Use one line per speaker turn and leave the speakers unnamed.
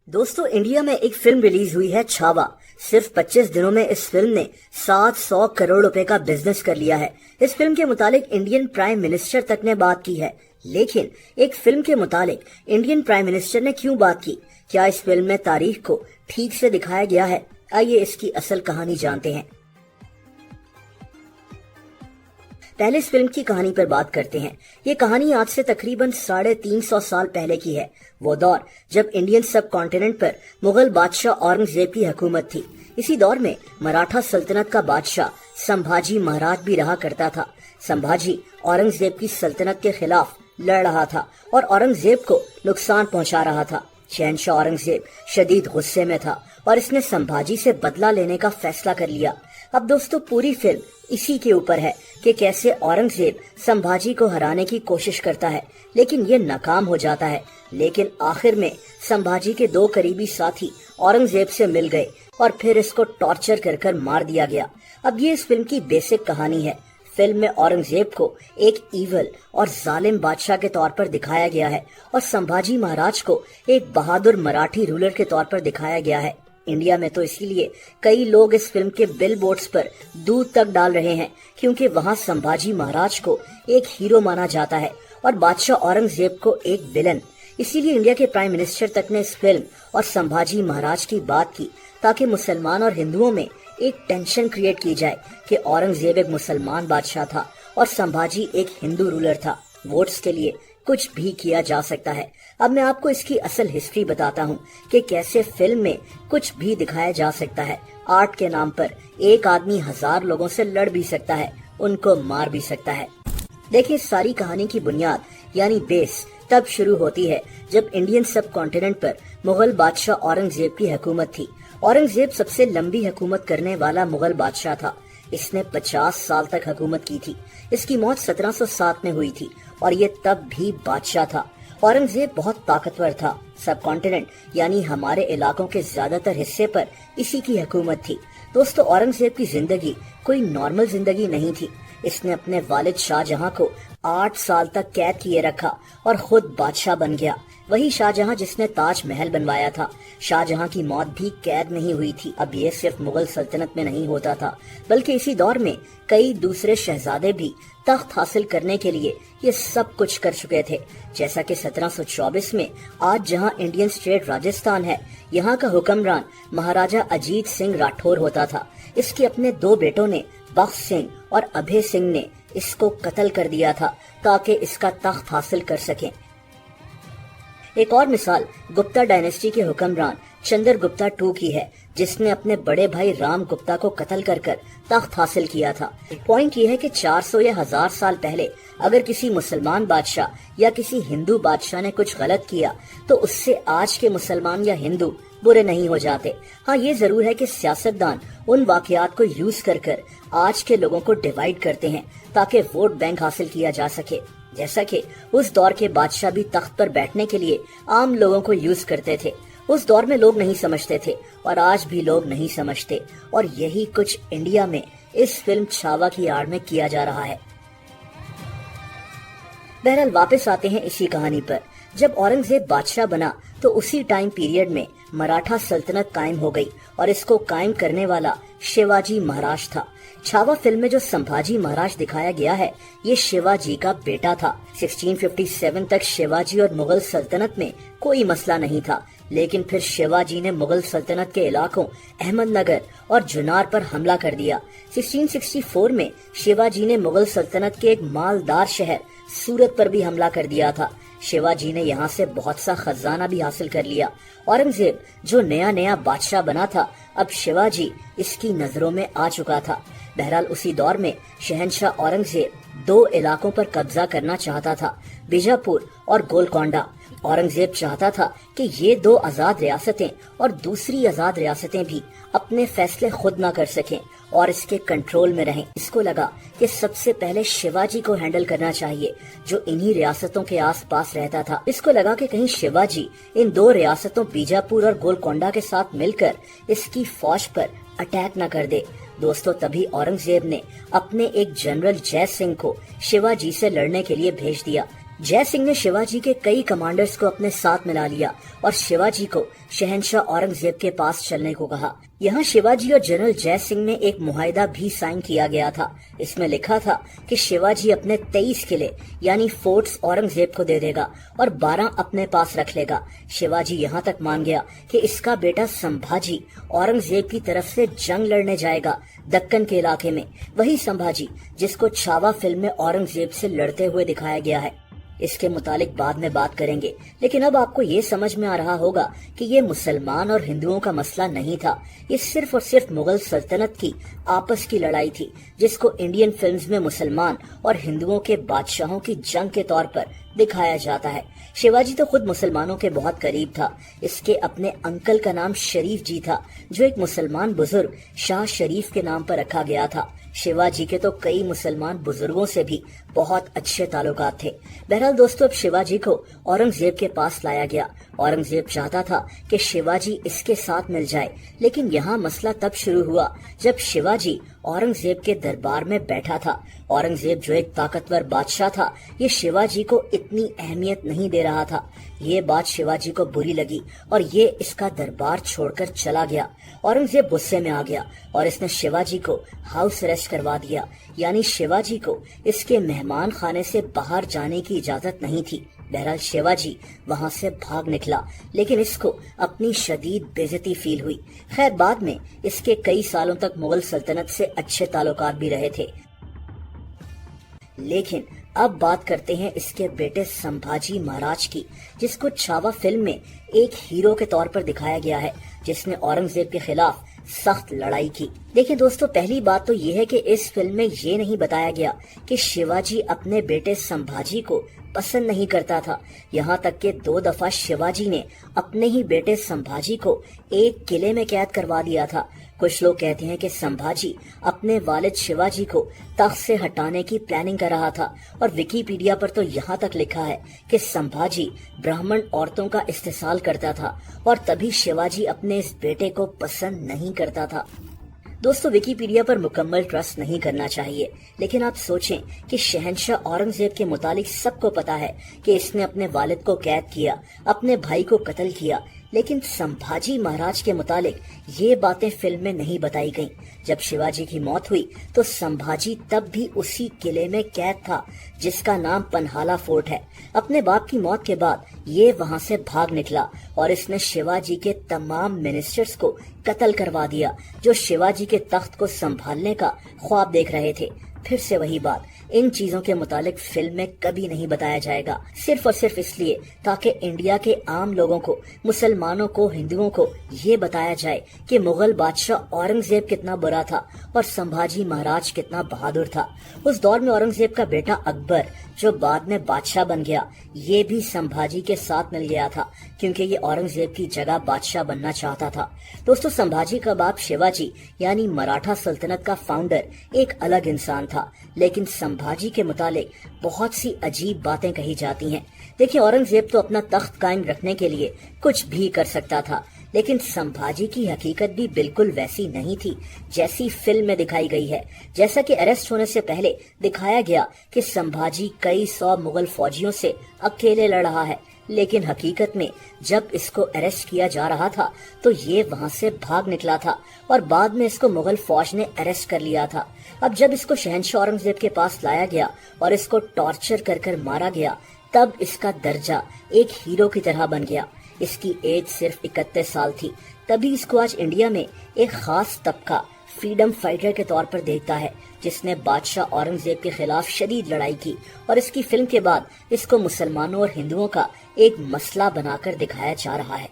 दोस्तों, इंडिया में एक फिल्म रिलीज हुई है छावा। सिर्फ 25 दिनों में इस फिल्म ने 700 करोड़ रुपए का बिजनेस कर लिया है। इस फिल्म के मुतालिक इंडियन प्राइम मिनिस्टर तक ने बात की है। लेकिन एक फिल्म के मुतालिक इंडियन प्राइम मिनिस्टर ने क्यों बात की? क्या इस फिल्म में तारीख को ठीक से दिखाया गया है? आइए इसकी असल कहानी जानते हैं। पहले इस फिल्म की कहानी पर बात करते हैं। ये कहानी आज से तकरीबन 350 साल पहले की है। वो दौर जब इंडियन सब कॉन्टिनेंट पर मुगल बादशाह औरंगजेब की हुकूमत थी। इसी दौर में मराठा सल्तनत का बादशाह संभाजी महाराज भी रहा करता था। संभाजी औरंगजेब की सल्तनत के खिलाफ लड़ रहा था और औरंगजेब को नुकसान पहुंचा रहा था। शहंशाह औरंगजेब शदीद गुस्से में था और इसने संभाजी से बदला लेने का फैसला कर लिया। अब दोस्तों, पूरी फिल्म इसी के ऊपर है कि कैसे औरंगजेब संभाजी को हराने की कोशिश करता है, लेकिन ये नाकाम हो जाता है। लेकिन आखिर में संभाजी के 2 करीबी साथी औरंगजेब से मिल गए और फिर इसको टॉर्चर कर मार दिया गया। अब ये इस फिल्म की बेसिक कहानी है। फिल्म में औरंगजेब को एक ईवल और जालिम बादशाह के तौर पर दिखाया गया है और संभाजी महाराज को एक बहादुर मराठी रूलर के तौर पर दिखाया गया है। इंडिया में तो इसीलिए कई लोग इस फिल्म के बिल बोर्ड्स पर दूध तक डाल रहे हैं, क्योंकि वहाँ संभाजी महाराज को एक हीरो माना जाता है और बादशाह औरंगजेब को एक विलन। इसीलिए इंडिया के प्राइम मिनिस्टर तक ने इस फिल्म और संभाजी महाराज की बात की, ताकि मुसलमान और हिंदुओं में एक टेंशन क्रिएट की जाए कि औरंगजेब एक मुसलमान बादशाह था और संभाजी एक हिंदू रूलर था। वोट्स के लिए कुछ भी किया जा सकता है। अब मैं आपको इसकी असल हिस्ट्री बताता हूँ कि कैसे फिल्म में कुछ भी दिखाया जा सकता है। आर्ट के नाम पर एक आदमी 1000 लोगों से लड़ भी सकता है, उनको मार भी सकता है। देखिए, सारी कहानी की बुनियाद यानी बेस तब शुरू होती है जब इंडियन सब कॉन्टिनेंट पर मुगल बादशाह औरंगजेब की हुकूमत थी। औरंगजेब सबसे लंबी हुकूमत करने वाला मुगल बादशाह था। इसने 50 साल तक हुकूमत की थी। इसकी मौत 1707 में हुई थी और ये तब भी बादशाह था। औरंगजेब बहुत ताकतवर था। सब कॉन्टिनेंट यानी हमारे इलाकों के ज्यादातर हिस्से पर इसी की हुकूमत थी। दोस्तों, औरंगजेब की जिंदगी कोई नॉर्मल जिंदगी नहीं थी। इसने अपने वालिद शाहजहां को 8 साल तक कैद किए रखा और खुद बादशाह बन गया। वही शाहजहां जिसने ताज महल बनवाया था। शाहजहां की मौत भी कैद में ही हुई थी। अब ये सिर्फ मुगल सल्तनत में नहीं होता था, बल्कि इसी दौर में कई दूसरे शहजादे भी तख्त हासिल करने के लिए ये सब कुछ कर चुके थे। जैसा कि 1724 में आज जहां इंडियन स्टेट राजस्थान है, यहाँ का हुक्मरान महाराजा अजीत सिंह राठौर होता था। इसके अपने 2 बेटों ने, बख्श सिंह और अभय सिंह ने, इसको कत्ल कर दिया था ताकि इसका तख्त हासिल कर सकें। एक और मिसाल गुप्ता डायनेस्टी के हुक्मरान चंद्रगुप्ता II की है, जिसने अपने बड़े भाई राम गुप्ता को कत्ल कर तख्त हासिल किया था। पॉइंट ये है कि 400 या 1000 साल पहले अगर किसी मुसलमान बादशाह या किसी हिंदू बादशाह ने कुछ गलत किया तो उससे आज के मुसलमान या हिंदू बुरे नहीं हो जाते। हाँ, ये जरूर है कि सियासतदान उन वाकयात को यूज कर आज के लोगों को डिवाइड करते हैं ताकि वोट बैंक हासिल किया जा सके। जैसा कि उस दौर के बादशाह भी तख्त पर बैठने के लिए आम लोगों को यूज करते थे। उस दौर में लोग नहीं समझते थे और आज भी लोग नहीं समझते, और यही कुछ इंडिया में इस फिल्म छावा की आड़ में किया जा रहा है। बहरहाल वापस आते हैं इसी कहानी पर। जब औरंगजेब बादशाह बना तो उसी टाइम पीरियड में मराठा सल्तनत कायम हो गई और इसको कायम करने वाला शिवाजी महाराज था। छावा फिल्म में जो संभाजी महाराज दिखाया गया है, ये शिवाजी का बेटा था। 1657 तक शिवाजी और मुगल सल्तनत में कोई मसला नहीं था, लेकिन फिर शिवाजी ने मुगल सल्तनत के इलाकों अहमदनगर और जुनार पर हमला कर दिया। 1664 में शिवाजी ने मुगल सल्तनत के एक मालदार शहर सूरत पर भी हमला कर दिया था। शिवाजी ने यहाँ से बहुत सा खजाना भी हासिल कर लिया। औरंगजेब जो नया बादशाह बना था, अब शिवाजी इसकी नजरों में आ चुका था। बहरहाल उसी दौर में शहंशाह औरंगजेब 2 इलाकों पर कब्जा करना चाहता था, बीजापुर और गोलकोंडा। औरंगजेब चाहता था कि ये 2 आजाद रियासतें और दूसरी आजाद रियासतें भी अपने फैसले खुद ना कर सकें और इसके कंट्रोल में रहें। इसको लगा कि सबसे पहले शिवाजी को हैंडल करना चाहिए, जो इन्हीं रियासतों के आसपास रहता था। इसको लगा कि कहीं शिवाजी इन 2 रियासतों बीजापुर और गोलकोंडा के साथ मिलकर इसकी फौज पर अटैक न कर दे। दोस्तों, तभी औरंगजेब ने अपने एक जनरल जय सिंह को शिवाजी से लड़ने के लिए भेज दिया। जय सिंह ने शिवाजी के कई कमांडर्स को अपने साथ मिला लिया और शिवाजी को शहंशाह औरंगजेब के पास चलने को कहा। यहाँ शिवाजी और जनरल जय सिंह में एक मुआहिदा भी साइन किया गया था। इसमें लिखा था कि शिवाजी अपने 23 किले यानी फोर्ट्स औरंगजेब को दे देगा और 12 अपने पास रख लेगा। शिवाजी यहाँ तक मान गया कि इसका बेटा संभाजी औरंगजेब की तरफ से जंग लड़ने जाएगा दक्कन के इलाके में, वही संभाजी जिसको छावा फिल्म में औरंगजेब से लड़ते हुए दिखाया गया है। इसके मुतालिक बाद में बात करेंगे, लेकिन अब आपको ये समझ में आ रहा होगा कि ये मुसलमान और हिंदुओं का मसला नहीं था। ये सिर्फ और सिर्फ मुगल सल्तनत की आपस की लड़ाई थी, जिसको इंडियन फिल्म्स में मुसलमान और हिंदुओं के बादशाहों की जंग के तौर पर दिखाया जाता है। शिवाजी तो खुद मुसलमानों के बहुत करीब था। इसके अपने अंकल का नाम शरीफ जी था, जो एक मुसलमान बुजुर्ग शाह शरीफ के नाम पर रखा गया था। शिवाजी के तो कई मुसलमान बुजुर्गों से भी बहुत अच्छे ताल्लुकात थे। बहरहाल दोस्तों, अब शिवाजी को औरंगजेब के पास लाया गया। औरंगजेब चाहता था कि शिवाजी इसके साथ मिल जाए, लेकिन यहाँ मसला तब शुरू हुआ जब शिवाजी औरंगजेब के दरबार में बैठा था। औरंगजेब जो एक ताकतवर बादशाह था, ये शिवाजी को इतनी अहमियत नहीं दे रहा था। ये बात शिवाजी को बुरी लगी और ये इसका दरबार छोड़कर चला गया। औरंगजेब गुस्से में आ गया और इसने शिवाजी को हाउस अरेस्ट करवा दिया, यानी शिवाजी को इसके मेहमान खाने से बाहर जाने की इजाजत नहीं थी। बहरहाल शिवाजी वहां से भाग निकला, लेकिन इसको अपनी शदीद बेइज्जती फील हुई। खैर, बाद में इसके कई सालों तक मुगल सल्तनत से अच्छे ताल्लुकात भी रहे थे। लेकिन अब बात करते हैं इसके बेटे संभाजी महाराज की, जिसको छावा फिल्म में एक हीरो के तौर पर दिखाया गया है, जिसने औरंगजेब के खिलाफ सख्त लड़ाई की। देखिए दोस्तों, पहली बात तो ये है कि इस फिल्म में ये नहीं बताया गया कि शिवाजी अपने बेटे संभाजी को पसंद नहीं करता था। यहाँ तक कि 2 दफा शिवाजी ने अपने ही बेटे संभाजी को एक किले में कैद करवा दिया था। कुछ लोग कहते हैं कि संभाजी अपने वालिद शिवाजी को तख्त से हटाने की प्लानिंग कर रहा था, और विकिपीडिया पर तो यहाँ तक लिखा है कि संभाजी ब्राह्मण औरतों का इस्तेसाल करता था और तभी शिवाजी अपने इस बेटे को पसंद नहीं करता था। दोस्तों, विकिपीडिया पर मुकम्मल ट्रस्ट नहीं करना चाहिए, लेकिन आप सोचें कि शहंशाह औरंगजेब के मुतालिक सबको पता है कि इसने अपने वालिद को कैद किया, अपने भाई को कत्ल किया, लेकिन संभाजी महाराज के मुतालिक ये बातें फिल्म में नहीं बताई गईं। जब शिवाजी की मौत हुई तो संभाजी तब भी उसी किले में कैद था, जिसका नाम पन्हाला फोर्ट है। अपने बाप की मौत के बाद ये वहां से भाग निकला और इसने शिवाजी के तमाम मिनिस्टर्स को कत्ल करवा दिया, जो शिवाजी के तख्त को संभालने का ख्वाब देख रहे थे। फिर से वही बात, इन चीजों के मुतालिक फिल्म में कभी नहीं बताया जाएगा, सिर्फ और सिर्फ इसलिए ताकि इंडिया के आम लोगों को, मुसलमानों को, हिंदुओं को ये बताया जाए कि मुगल बादशाह औरंगजेब कितना बुरा था और संभाजी महाराज कितना बहादुर था। उस दौर में औरंगजेब का बेटा अकबर, जो बाद में बादशाह बन गया, ये भी संभाजी के साथ मिल गया था, क्योंकि ये औरंगजेब की जगह बादशाह बनना चाहता था। दोस्तों, संभाजी का बाप शिवाजी यानी मराठा सल्तनत का फाउंडर एक अलग इंसान था, लेकिन संभाजी के मुतालिक बहुत सी अजीब बातें कही जाती हैं। देखिए, औरंगजेब तो अपना तख्त कायम रखने के लिए कुछ भी कर सकता था, लेकिन संभाजी की हकीकत भी बिल्कुल वैसी नहीं थी जैसी फिल्म में दिखाई गई है। जैसा कि अरेस्ट होने से पहले दिखाया गया कि संभाजी कई 100 मुगल फौजियों से अकेले लड़ रहा है, लेकिन हकीकत में जब इसको अरेस्ट किया जा रहा था तो ये वहां से भाग निकला था और बाद में इसको मुगल फौज ने अरेस्ट कर लिया था। अब जब इसको शहंशाह औरंगजेब के पास लाया गया और इसको टॉर्चर कर मारा गया, तब इसका दर्जा एक हीरो की तरह बन गया। इसकी एज सिर्फ 31 साल थी। तभी इसको आज इंडिया में एक खास तबका फ्रीडम फाइटर के तौर पर देखता है, जिसने बादशाह औरंगजेब के खिलाफ शदीद लड़ाई की, और इसकी फिल्म के बाद इसको मुसलमानों और हिंदुओं का एक मसला बनाकर दिखाया जा रहा है।